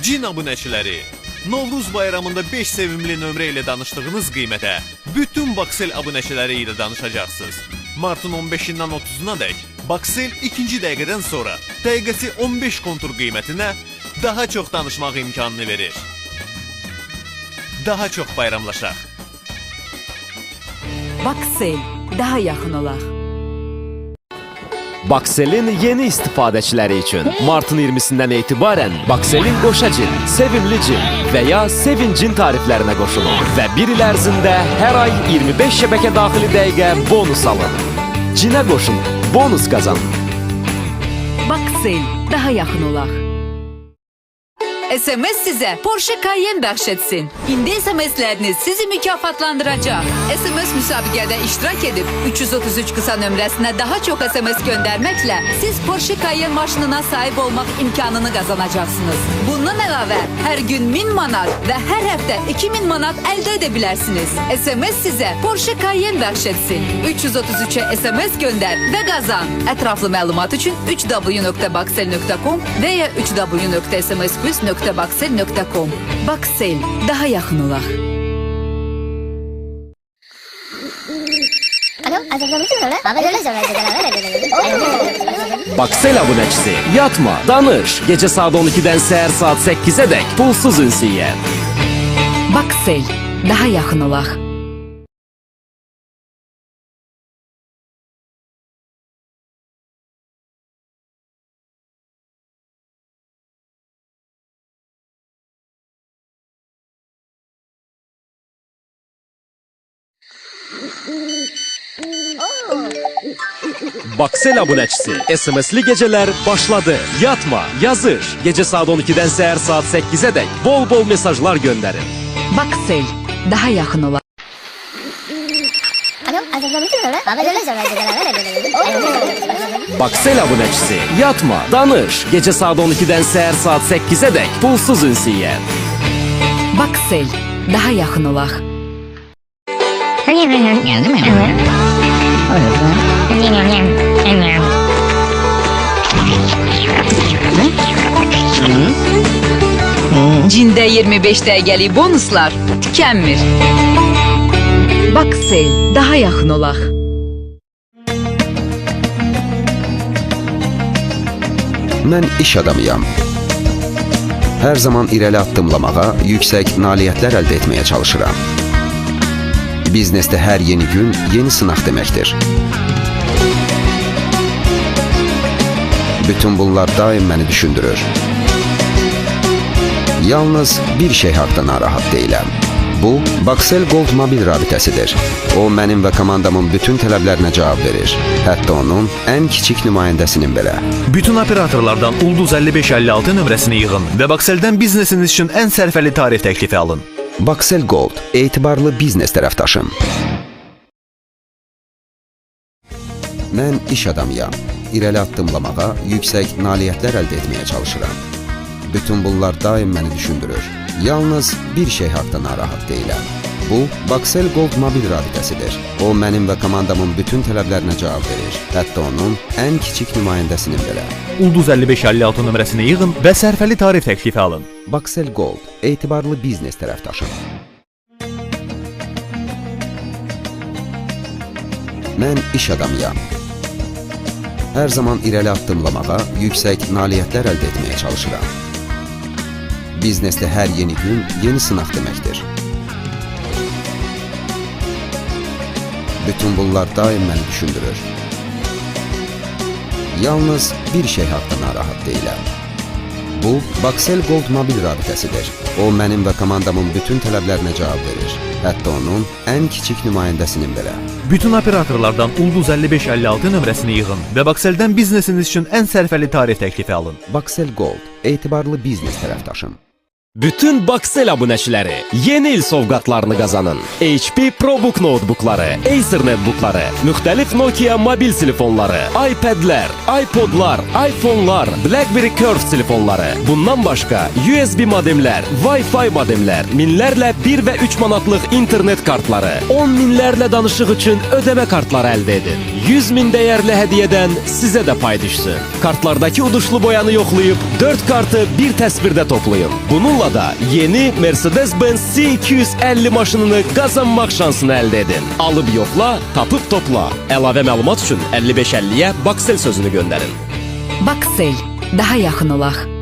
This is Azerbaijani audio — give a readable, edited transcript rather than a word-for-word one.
Cin abunəçiləri, Novruz bayramında 5 sevimli nömrə ilə danışdığınız qiymətə bütün Baksel abunəçiləri ilə danışacaqsınız. Martın 15-dən 30-una dək Baksel ikinci dəqiqədən sonra dəqiqəsi 15 kontur qiymətinə daha çox danışmaq imkanını verir. Daha çox bayramlaşaq. Baksel, daha yaxın olaq. Bakselin yeni istifadəçiləri üçün martın 20-sindən etibarən Bakselin qoşa cin, sevimli cin və ya sevincin tariflərinə qoşulun və bir il ərzində hər ay 25 şəbəkə daxili dəqiqə bonus alın. Cinə qoşun, bonus qazanın. Baksel, daha yaxın olaq. SMS sizə Porsche Cayenne bəxş etsin. İndi SMS-ləriniz sizi mükafatlandıracaq. SMS müsabiqədə iştirak edib 333 qısa nömrəsinə daha çox SMS göndərməklə siz Porsche Cayenne maşınına sahib olmaq imkanını qazanacaqsınız. Bundan əlavə hər gün 1000 manat və hər həftə 2000 manat əldə edə bilərsiniz. SMS sizə Porsche Cayenne bəxş etsin. 333-ə SMS göndər və qazan. Ətraflı məlumat üçün www.baksel.com və ya www.smsplus.com Baksel, daha yaxın olaq. Baksel abunəçisi, yatma, danış. Gecə saat 12-dən səhər saat 8-ə dək pulsuz ünsiyyət. Baksel, daha yaxın olaq. Baksel abunəçisi, SMS-li gecələr başladı. Yatma, yazış. Gecə saat 12-dən səhər saat 8-ə dək bol-bol mesajlar göndərin. Baksel, daha yaxın olaq. Baksel abunəçisi, yatma, danış. Gecə saat 12-dən səhər saat 8-ə dək pulsuz ünsiyyət. Baksel, daha yaxın olaq. Geldi mi? Evet. Cində 25 dəqiqəlik bonuslar tükənmir. Baksel, daha yaxın olaq. Mən iş adamıyam. Hər zaman irəli addımlamağa, yüksək nailiyyətlər əldə etməyə çalışıram. Biznesdə hər yeni gün yeni sınaq deməkdir. Bütün bunlar daim məni düşündürür. Yalnız bir şey haqda narahat deyiləm. Bu, Baksel Gold mobil rabitəsidir. O, mənim və komandamın bütün tələblərinə cavab verir. Hətta onun ən kiçik nümayəndəsinin belə. Bütün operatorlardan Ulduz 5556 nömrəsini yığın və Bakseldən biznesiniz üçün ən sərfəli tarif təklifi alın. Baksel Gold, etibarlı biznes tərəfdaşım. Mən iş adamıyam. İrəli addımlamağa, yüksək nailiyyətlər əldə etməyə çalışıram. Bütün bunlar daim məni düşündürür. Yalnız bir şey haqda narahat deyiləm. Bu, Baksel Gold mobil rabitəsidir. O, mənim və komandamın bütün tələblərinə cavab verir. Hətta onun ən kiçik nümayəndəsinin belə. Ulduz 5556 nömrəsini yığın və sərfəli tarif təklifi alın. Baksel Gold, etibarlı biznes tərəfdaşım. Mən iş adamıyam. Hər zaman irəli addımlamağa, yüksək nailiyyətlər əldə etməyə çalışıram. Biznesdə hər yeni gün yeni sınaq deməkdir. Bütün bunlar daim məni düşündürür. Yalnız bir şey haqda narahat deyiləm. Bu, Baksel Gold mobil rabitəsidir. O, mənim və komandamın bütün tələblərinə cavab verir. Hətta onun ən kiçik nümayəndəsinin belə. Bütün operatorlardan Ulduz 5556 nömrəsini yığın və Bakseldən biznesiniz üçün ən sərfəli tarif təklifi alın. Baksel Gold, etibarlı biznes tərəfdaşım. Bütün Baksel abunəçiləri yeni il sovqatlarını qazanın. HP ProBook notebookları, Acer netbookları, müxtəlif Nokia mobil telefonları, iPadlər, iPodlar, iPhonelar, BlackBerry Curve telefonları. Bundan başqa USB modemlər, Wi-Fi modemlər, minlərlə 1 və 3 manatlıq internet kartları, 10 minlərlə danışıq üçün ödəmə kartları əldə edin. 100 min dəyərli hədiyyədən sizə də pay düşsün. Kartlardakı uduşlu boyanı yoxlayıb 4 kartı bir təsvirdə toplayın. Bununla da yeni Mercedes-Benz C250 maşınını qazanmaq şansını əldə edin. Alıb yoxla, tapıb topla. Əlavə məlumat üçün 5550-yə Baksel sözünü göndərin. Baksel, daha yaxın olaq.